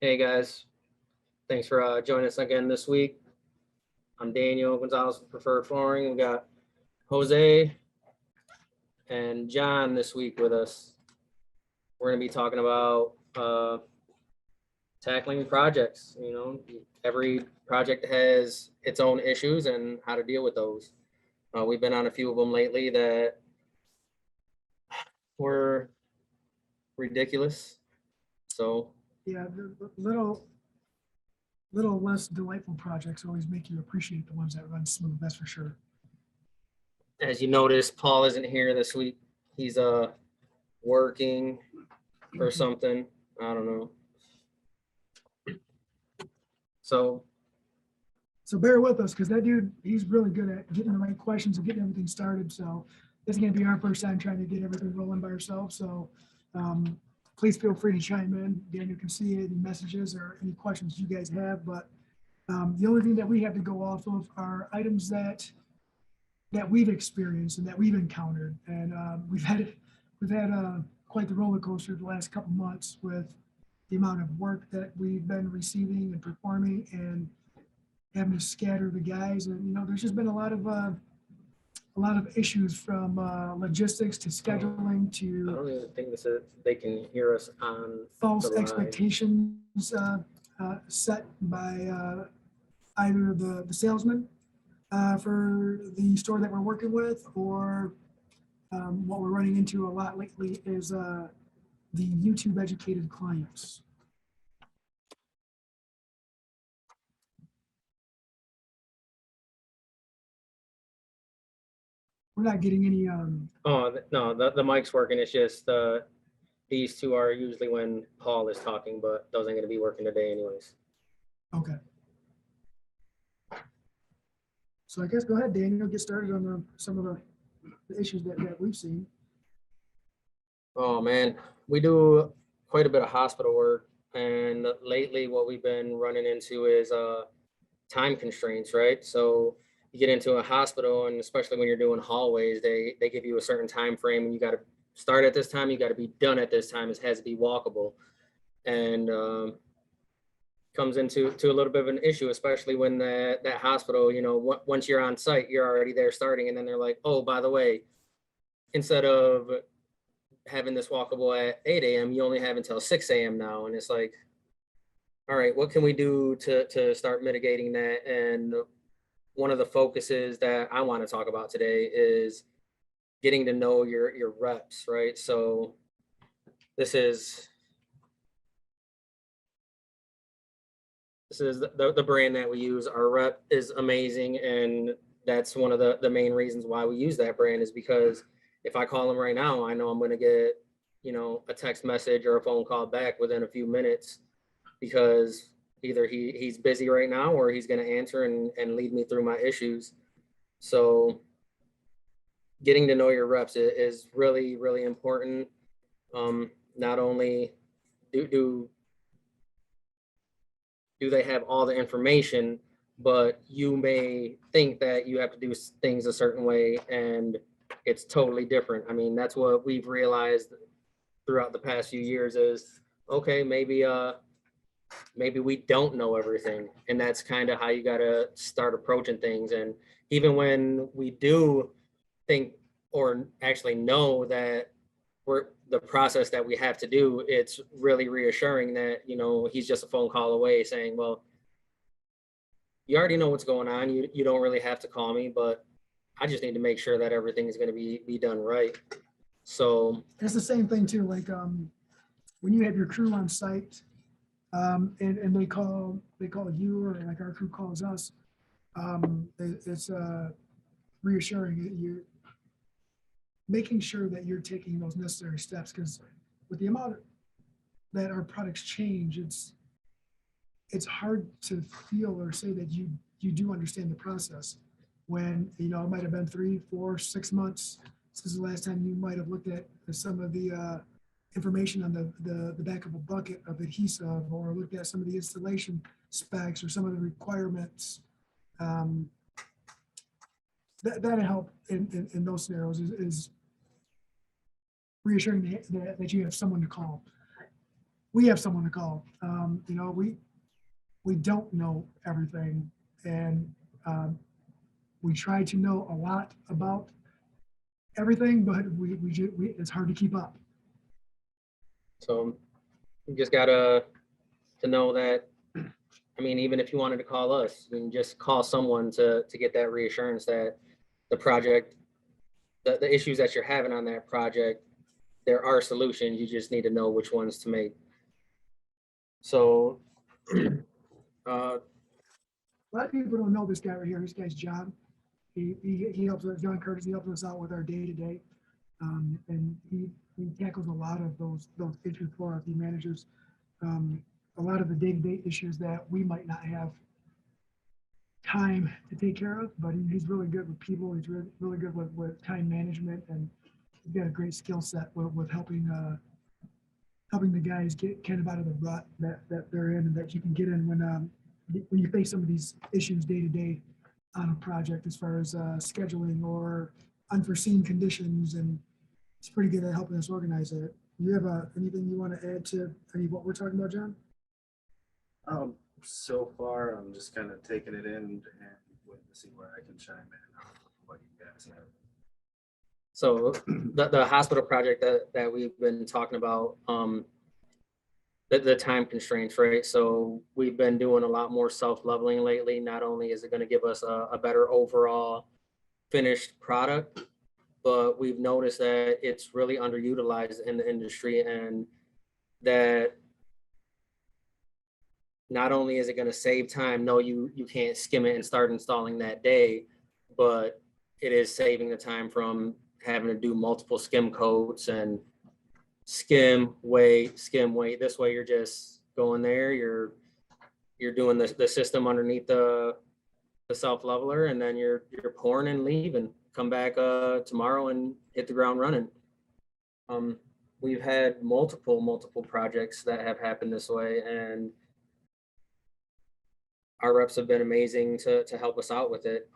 Hey guys, thanks for joining us again this week. I'm Daniel Gonzalez with Preferred Flooring. We got Jose and John this week with us. We're going to be talking about tackling projects. Every project has its own issues and how to deal with those. We've been on a few of them lately that were ridiculous. So Yeah, the little less delightful projects always make you appreciate the ones that run smooth. That's for sure. as you notice, Paul isn't here this week. He's working or something. I don't know. So So bear with us because that dude, he's really good at getting the right questions and getting everything started. So this is going to be our first time trying to get everything rolling by ourselves. So please feel free to chime in. Daniel can see any messages or any questions you guys have. But the only thing that we have to go off of are items that we've experienced and that we've encountered. And we've had quite the roller coaster the last couple months with the amount of work that we've been receiving and performing and having to scatter the guys. And, there's just been a lot of issues from logistics to scheduling I to don't even think they can hear us on false the line. expectations set by either the salesman for the store that we're working with, or what we're running into a lot lately is the YouTube educated clients. We're not getting any. Oh no, the mic's working. It's just these two are usually when Paul is talking, but those ain't gonna be working today anyways. Okay. So I guess go ahead, Daniel, get started on some of the issues that we've seen. Oh man, we do quite a bit of hospital work, and lately what we've been running into is time constraints, right? So you get into a hospital, and especially when you're doing hallways, they give you a certain time frame, and you got to start at this time, you got to be done at this time. It has to be walkable, and comes into a little bit of an issue, especially when that hospital, once you're on site, you're already there starting, and then they're like, oh, by the way, instead of having this walkable at 8 a.m., you only have until 6 a.m. now, and it's like, all right, what can we do to start mitigating that? And one of the focuses that I want to talk about today is getting to know your reps, right? So this is the brand that we use. Our rep is amazing, and that's one of the main reasons why we use that brand, is because if I call them right now, I know I'm going to get a text message or a phone call back within a few minutes, because either he's busy right now or he's going to answer and lead me through my issues. So getting to know your reps is really, really important. Not only do they have all the information, but you may think that you have to do things a certain way, and it's totally different. I mean, that's what we've realized throughout the past few years is, okay, maybe we don't know everything, and that's kind of how you got to start approaching things. And even when we do think or actually know that we're the process that we have to do, it's really reassuring that he's just a phone call away saying, well, you already know what's going on, you don't really have to call me, but I just need to make sure that everything is going to be done right. So it's the same thing too, like when you have your crew on site, and they call you, or like our crew calls us, it's reassuring that you're making sure that you're taking those necessary steps, because with the amount that our products change, it's hard to feel or say that you do understand the process when it might have been 3, 4, 6 months since the last time you might have looked at some of the information on the back of a bucket of adhesive, or looked at some of the installation specs or some of the requirements. That help in those scenarios is reassuring that you have someone to call. we have someone to call. You know, we don't know everything, and we try to know a lot about everything, but it's hard to keep up. So you just gotta to know that. I mean, even if you wanted to call us, you can just call someone to get that reassurance that the project, the issues that you're having on that project, there are solutions. You just need to know which ones to make. So, A lot of people don't know this guy right here. This guy's John. He helps us, John Curtis. He helps us out with our day to day, and he tackles a lot of those issues for us. He manages a lot of the day to day issues that we might not have time to take care of. But he's really good with people. He's really good with time management, and he's got a great skill set with helping the guys get kind of out of the rut that they're in, and that you can get in when you face some of these issues day to day on a project, as far as scheduling or unforeseen conditions. And it's pretty good at helping us organize it. You have anything you want to add to any of what we're talking about, John? So far, I'm just kind of taking it in and waiting to see where I can chime in on what you guys have. so the hospital project that we've been talking about, the time constraints, right? So we've been doing a lot more self-leveling lately. Not only is it going to give us a better overall finished product, but we've noticed that it's really underutilized in the industry, and that not only is it going to save time, no, you can't skim it and start installing that day, but it is saving the time from having to do multiple skim coats and skim, wait. This way you're just going there, you're doing the system underneath the self leveler, and then you're pouring and leaving. Come back tomorrow and hit the ground running. We've had multiple projects that have happened this way, and our reps have been amazing to help us out with it.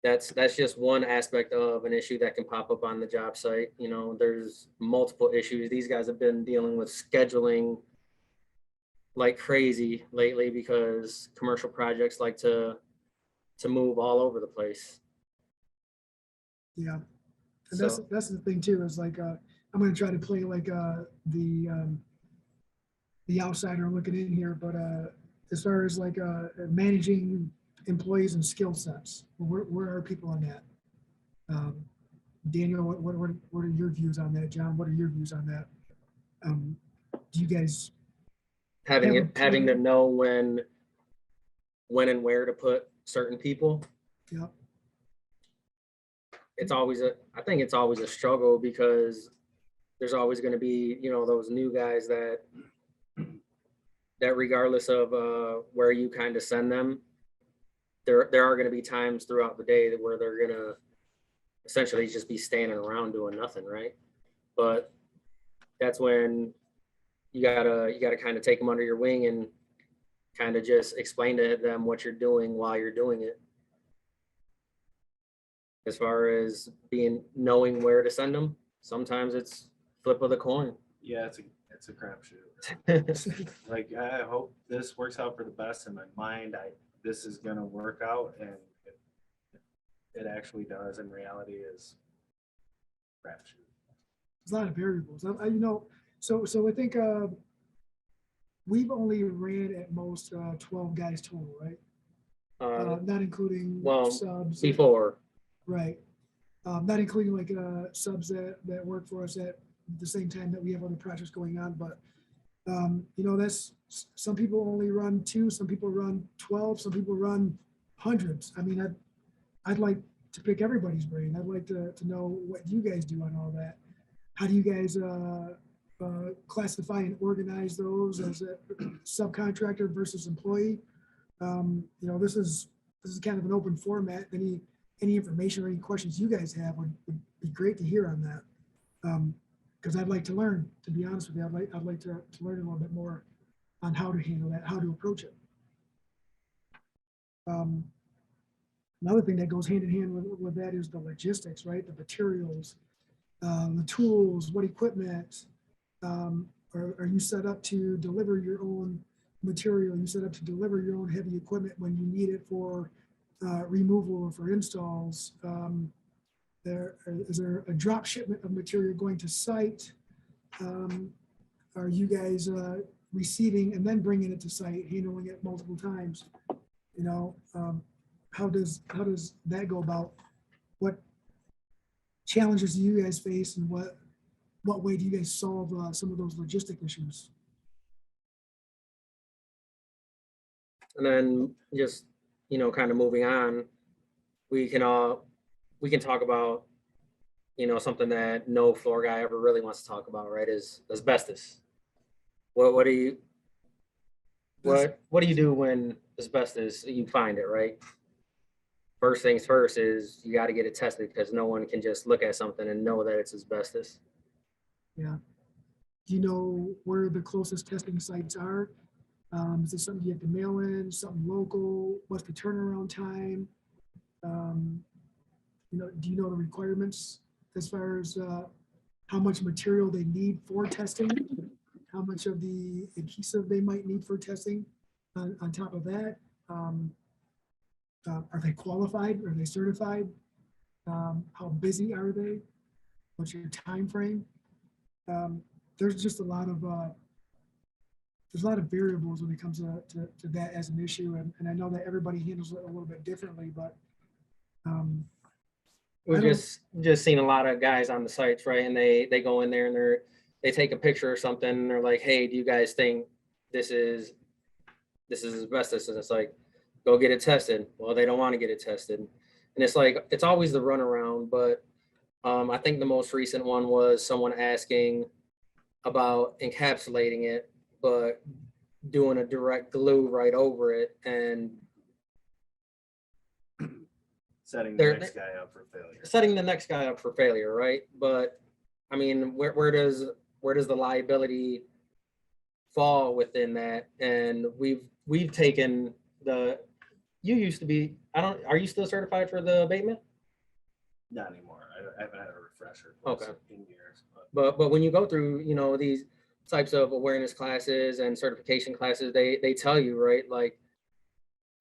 That's just one aspect of an issue that can pop up on the job site. You know, there's multiple issues. These guys have been dealing with scheduling like crazy lately because commercial projects like to move all over the place. Yeah, and So that's the thing too. Is like I'm going to try to play like the outsider looking in here, but as far as like managing employees and skill sets, where are people on that? Daniel, what are your views on that? John, what are your views on that? Do you guys having to know when and where to put certain people. Yeah. I think it's always a struggle, because there's always going to be, you know, those new guys that regardless of where you kind of send them, there are going to be times throughout the day where they're going to essentially just be standing around doing nothing, right? But that's when you gotta kind of take them under your wing and kind of just explain to them what you're doing while you're doing it. As far as knowing where to send them, sometimes it's flip of the coin. Yeah, it's a crapshoot. Like, I hope this works out for the best. In my mind, this is gonna work out, and it actually does. In reality, is crapshoot. There's a lot of variables. You know, so I think we've only ran at most 12 guys total, right? Not including subs. Before. Right. Not including like subs that work for us at the same time that we have other projects going on. But, you know, that's, some people only run 2, some people run 12, some people run hundreds. I mean, I'd like to pick everybody's brain. I'd like to know what you guys do on all that. How do you guys classify and organize those as a subcontractor versus employee? You know, this is kind of an open format. Any information or any questions you guys have would be great to hear on that. Because I'd like to learn, to be honest with you. I'd like to learn a little bit more on how to handle that, how to approach it. Another thing that goes hand in hand with that is the logistics, right? The materials, the tools, what equipment, Are you set up to deliver your own material? Are you set up to deliver your own heavy equipment when you need it for removal or for installs? Is there a drop shipment of material going to site? Are you guys receiving and then bringing it to site, handling it multiple times? You know, how does that go about? What challenges do you guys face, and what way do you guys solve some of those logistic issues? And then just, kind of moving on, we can talk about, something that no floor guy ever really wants to talk about, right? Is asbestos. What do you do when asbestos, you find it, right? First things first is you got to get it tested, because no one can just look at something and know that it's asbestos. Yeah. Do you know where the closest testing sites are? Is it something you have to mail in, something local? What's the turnaround time? Do you know the requirements as far as how much material they need for testing? How much of the adhesive they might need for testing? On top of that, are they qualified? Are they certified? How busy are they? What's your time frame? There's just a lot of variables when it comes to that as an issue, and I know that everybody handles it a little bit differently, but We've just seen a lot of guys on the sites, right? And they go in there and they take a picture or something, and they're like, "Hey, do you guys think this is asbestos?" And it's like, "Go get it tested." Well, they don't want to get it tested, and it's like it's always the runaround. But I think the most recent one was someone asking about encapsulating it, but doing a direct glue right over it, and setting the next guy up for failure. Right? But I mean, where does the liability fall within that? And we've taken you used to be, are you still certified for the abatement? Not anymore. I haven't had a refresher in years. But when you go through, these types of awareness classes and certification classes, they tell you, right, like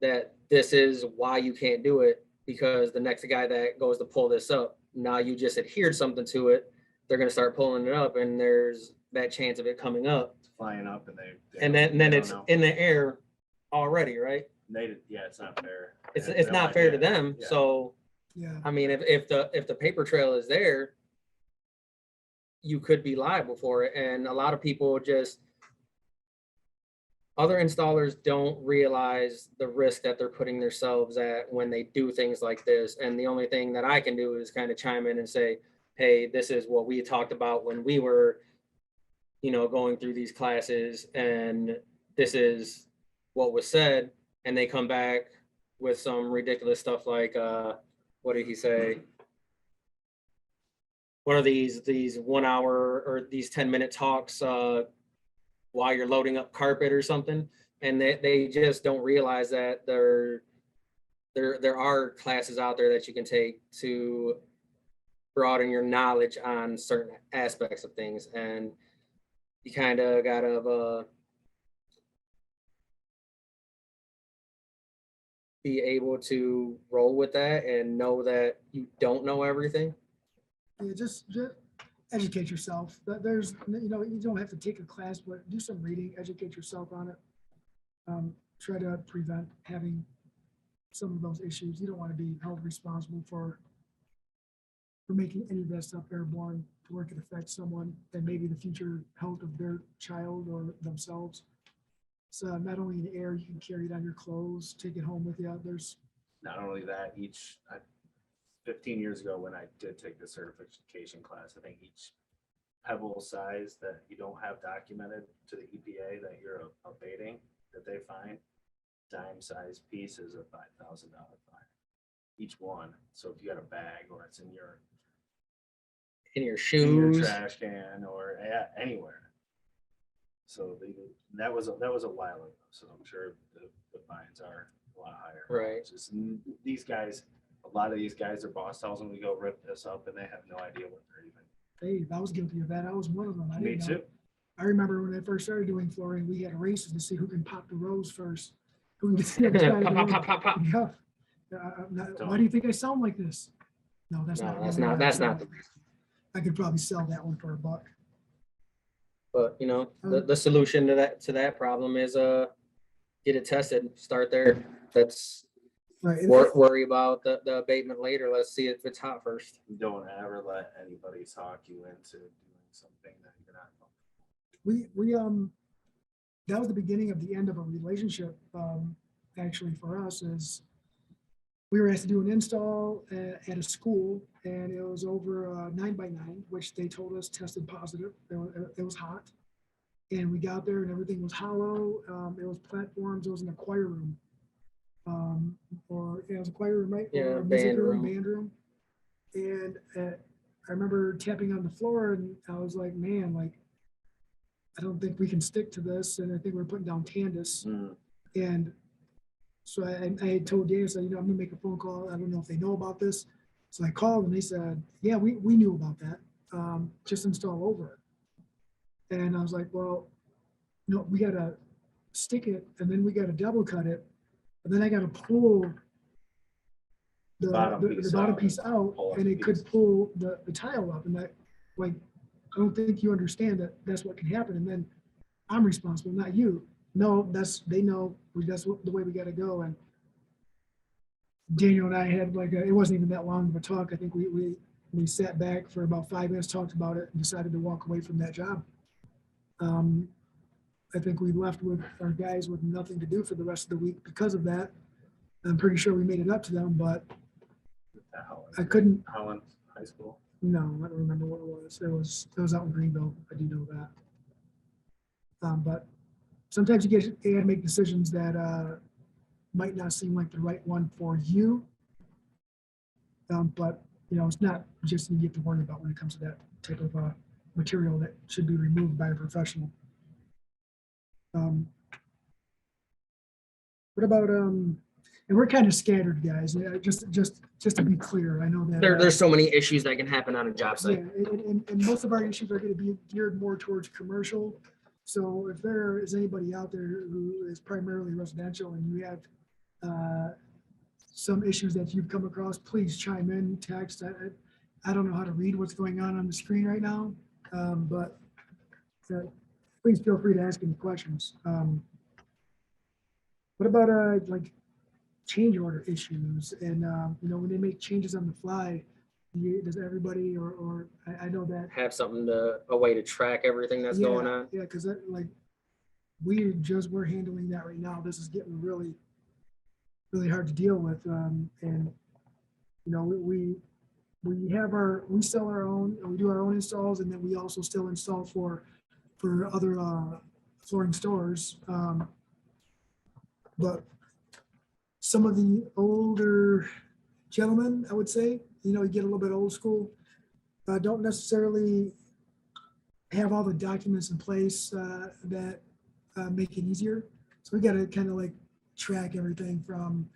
that this is why you can't do it, because the next guy that goes to pull this up, now you just adhered something to it, they're going to start pulling it up, and there's that chance of it coming up. It's flying up, and then it's in the air already, right? It's not fair. It's not fair to them. Yeah. So, yeah, I mean, if the paper trail is there, you could be liable for it. And a lot of people other installers don't realize the risk that they're putting themselves at when they do things like this. And the only thing that I can do is kind of chime in and say, hey, this is what we talked about when we were, going through these classes, and this is what was said. And they come back with some ridiculous stuff like, what did he say? What are these 1 hour or these 10-minute talks while you're loading up carpet or something? And they just don't realize that there are classes out there that you can take to broaden your knowledge on certain aspects of things. And you kind of gotta be able to roll with that and know that you don't know everything. Yeah, just educate yourself. There's, you don't have to take a class, but do some reading, educate yourself on it. Try to prevent having some of those issues. You don't want to be held responsible for making any of that stuff airborne to where it could affect someone and maybe the future health of their child or themselves. So not only in the air, you can carry it on your clothes, take it home with you. There's not only that, 15 years ago when I did take the certification class, I think each pebble size that you don't have documented to the EPA that you're abating, that they find, dime size piece is a $5,000 fine, each one. So if you got a bag or it's in your shoes, in your trash can, or anywhere. So that was a while ago. So I'm sure the fines are a lot higher. Right. Just these guys. A lot of these guys, their boss tells them to go rip this up, and they have no idea what they're even. Hey, I was guilty of that. I was one of them. Me too. I remember when I first started doing flooring, we had races to see who can pop the rose first. Who can get the other side of Pop, the pop, road. pop, pop, pop. Yeah. Why do you think I sound like this? No, that's No, not. that's really not, what I that's sound not, like. I could probably sell that one for $1. but you know, the solution to that problem is, get it tested, start there. That's, Right. worry about the abatement later. Let's see if it's hot first. Don't ever let anybody talk you into doing something that you're not comfortable. We that was the beginning of the end of a relationship. Actually, for us, is we were asked to do an install at a school, and it was over 9x9, which they told us tested positive. It was hot, and we got there, and everything was hollow. It was platforms. It was an choir room, or it was a choir room, right? Yeah, or a music band band room. And I remember tapping on the floor, and I was like, man, like, I don't think we can stick to this. And I think we're putting down Tandis. And so I had told Dave, I said, I'm gonna make a phone call. I don't know if they know about this. So I called and they said, yeah, we knew about that. Just install over it. And I was like, well, no, we gotta stick it, and then we gotta double cut it, and then I gotta pull the bottom piece out, and it could pull the tile up. And that, like, I don't think you understand that that's what can happen. And then I'm responsible, not you. No, they know that's the way we got to go. And Daniel and I had it wasn't even that long of a talk. I think we sat back for about 5 minutes, talked about it, and decided to walk away from that job. I think we left with our guys with nothing to do for the rest of the week because of that. I'm pretty sure we made it up to them, but I couldn't. Holland High School. No, I don't remember what it was. It was out in Greenville. I do know that. But sometimes you got to make decisions that might not seem like the right one for you. But it's not just you have to worry about when it comes to that type of material that should be removed by a professional. What about and we're kind of scattered, guys. Just to be clear, I know that There's so many issues that can happen on a job site. Yeah, and most of our issues are going to be geared more towards commercial. So if there is anybody out there who is primarily residential and you have some issues that you've come across, please chime in, text. I don't know how to read what's going on the screen right now, but please feel free to ask any questions. What about like change order issues? And when they make changes on the fly, does everybody or I know that Have a way to track everything that's going on. Yeah, because we're handling that right now. This is getting really, really hard to deal with. And we sell our own, and we do our own installs, and then we also still install for other flooring stores. But some of the older gentlemen, I would say, you get a little bit old school, don't necessarily have all the documents in place that make it easier. So we got to kind of track everything from,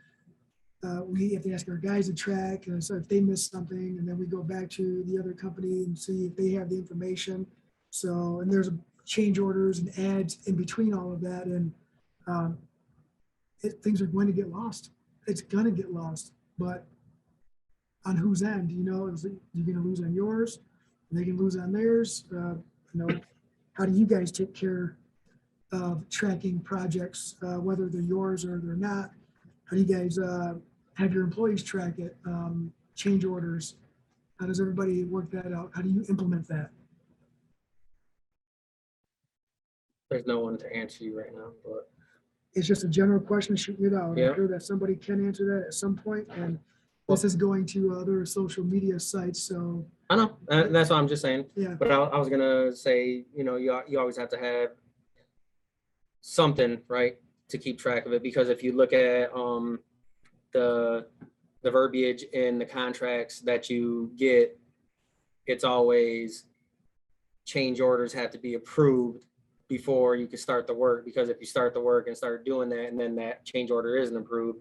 we have to ask our guys to track. So if they miss something, and then we go back to the other company and see if they have the information. So, and there's change orders and ads in between all of that. And things are going to get lost. It's going to get lost, but on whose end? Is you're going to lose on yours? They can lose on theirs. How do you guys take care of tracking projects, whether they're yours or they're not? How do you guys have your employees track it? Change orders. How does everybody work that out? How do you implement that? There's no one to answer you right now, but It's just a general question, shooting it out. Yeah. I'm sure that somebody can answer that at some point, and this is going to other social media sites. So I know, and that's what I'm just saying. yeah, But I was gonna say, you always have to have something, right, to keep track of it, because if you look at the verbiage in the contracts that you get, it's always change orders have to be approved before you can start the work, because if you start the work and start doing that and then that change order isn't approved,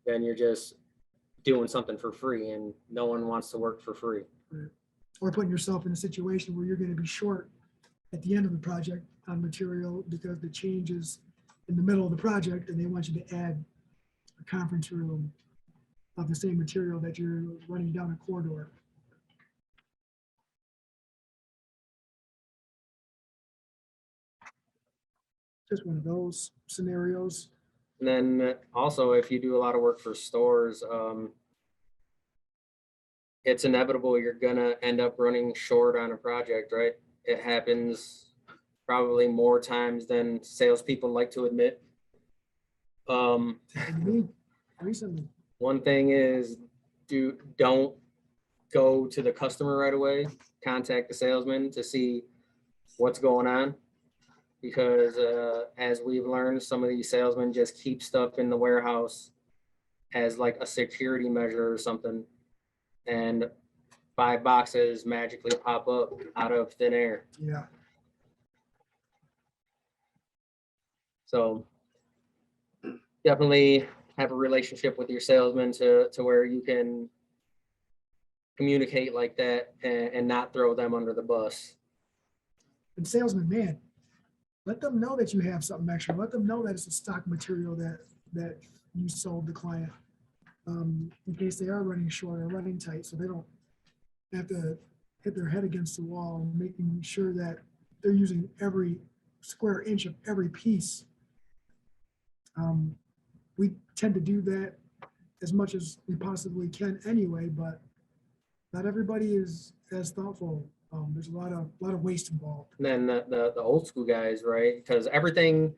then you're just doing something for free, and no one wants to work for free. or putting yourself in a situation where you're going to be short at the end of the project on material because the change is in the middle of the project and they want you to add a conference room of the same material that you're running down a corridor. Just one of those scenarios. And then also, if you do a lot of work for stores, it's inevitable you're gonna end up running short on a project, right? It happens probably more times than salespeople like to admit. And me, recently, One thing is, don't go to the customer right away. Contact the salesman to see what's going on. Because as we've learned, some of these salesmen just keep stuff in the warehouse as like a security measure or something. And 5 boxes magically pop up out of thin air. yeah. So definitely have a relationship with your salesman to where you can communicate like that and not throw them under the bus. And salesman, man, let them know that you have something extra. Let them know that it's a stock material that you sold the client, in case they are running short or running tight, so they don't have to hit their head against the wall, making sure that they're using every square inch of every piece. We tend to do that as much as we possibly can anyway, but not everybody is as thoughtful. There's a lot of waste involved. And then the old school guys, right? Because everything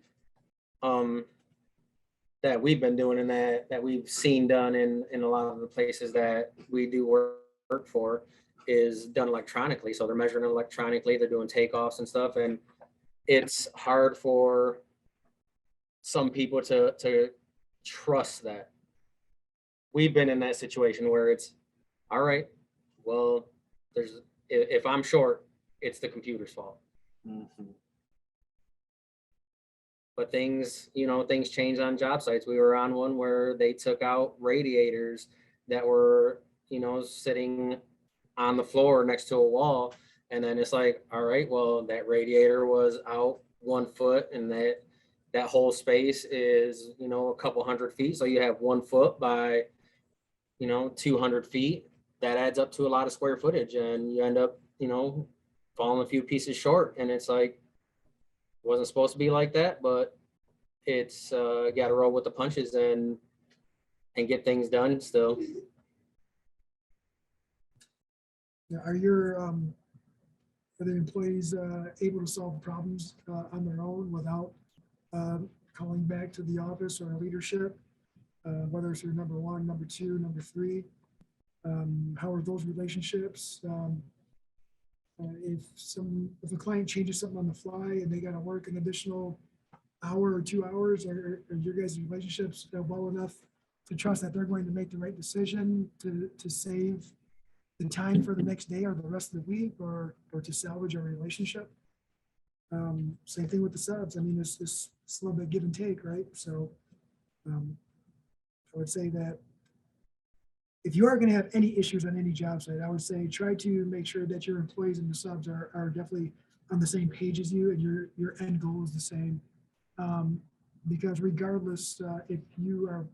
that we've been doing and that we've seen done in a lot of the places that we do work for is done electronically. So they're measuring it electronically, they're doing takeoffs and stuff. And it's hard for some people to trust that. We've been in that situation where it's all right, well, if I'm short, it's the computer's fault. Mhm. But things change on job sites. We were on one where they took out radiators that were, sitting on the floor next to a wall. And then it's like, all right, well, that radiator was out 1 foot and that whole space is, a couple 100 feet. So you have 1 foot by, 200 feet. That adds up to a lot of square footage and you end up, falling a few pieces short. And it's like, wasn't supposed to be like that, but it's got to roll with the punches and get things done still. Now, are the employees able to solve problems on their own without calling back to the office or leadership, whether it's your number 1, number 2, number 3? How are those relationships? If a client changes something on the fly and they got to work an additional hour or 2 hours, are your guys' relationships well enough to trust that they're going to make the right decision to save the time for the next day or the rest of the week, or to salvage a relationship? Same thing with the subs. I mean, it's a little bit give and take, right? So I would say that if you are going to have any issues on any job site, I would say try to make sure that your employees and the subs are definitely on the same page as you and your end goal is the same. Because regardless if you are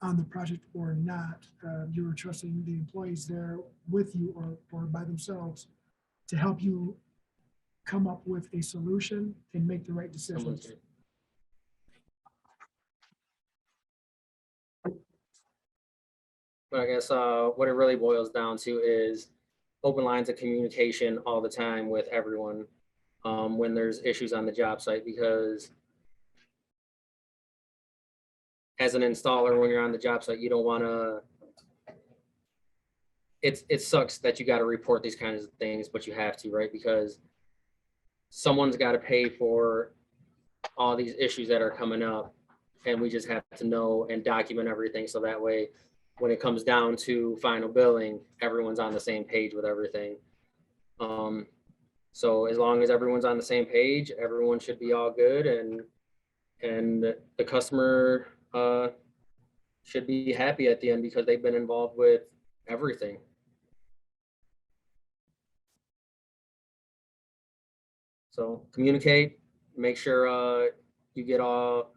on the project or not, you are trusting the employees there with you or by themselves to help you come up with a solution and make the right decisions. But I guess what it really boils down to is open lines of communication all the time with everyone when there's issues on the job site, because as an installer, when you're on the job site, you don't want to, it sucks that you got to report these kinds of things, but you have to, right? Because someone's got to pay for all these issues that are coming up, and we just have to know and document everything so that way when it comes down to final billing, everyone's on the same page with everything. So as long as everyone's on the same page, everyone should be all good, and the customer should be happy at the end because they've been involved with everything. So communicate, make sure you get all,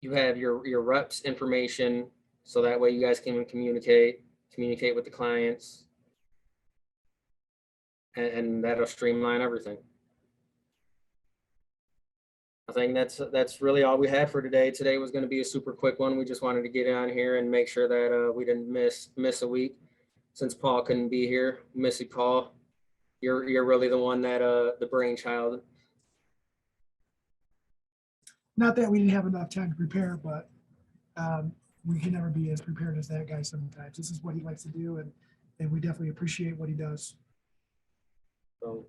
you have your reps information, so that way you guys can communicate with the clients, and that'll streamline everything. I think that's really all we had for today. Today was going to be a super quick one. We just wanted to get on here and make sure that we didn't miss a week, since Paul couldn't be here. Missy, Paul, you're really the one that the brainchild. Not that we didn't have enough time to prepare, but we can never be as prepared as that guy sometimes. This is what he likes to do, and we definitely appreciate what he does. So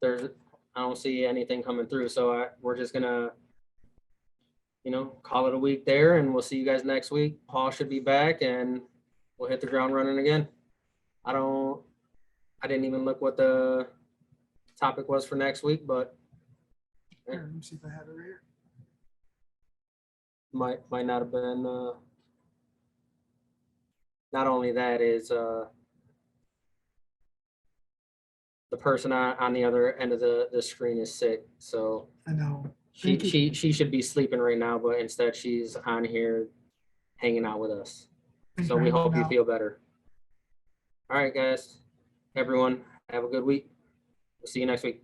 I don't see anything coming through. So we're just gonna, call it a week there, and we'll see you guys next week. Paul should be back, and we'll hit the ground running again. I didn't even look what the topic was for next week, but Here, let me see if I have it right here. might not have been. Not only that is the person on the other end of the screen is sick, so I know. she should be sleeping right now, but instead she's on here hanging out with us. Thanks So for we hanging hope you out. feel better. All right, guys, everyone, have a good week. We'll see you next week.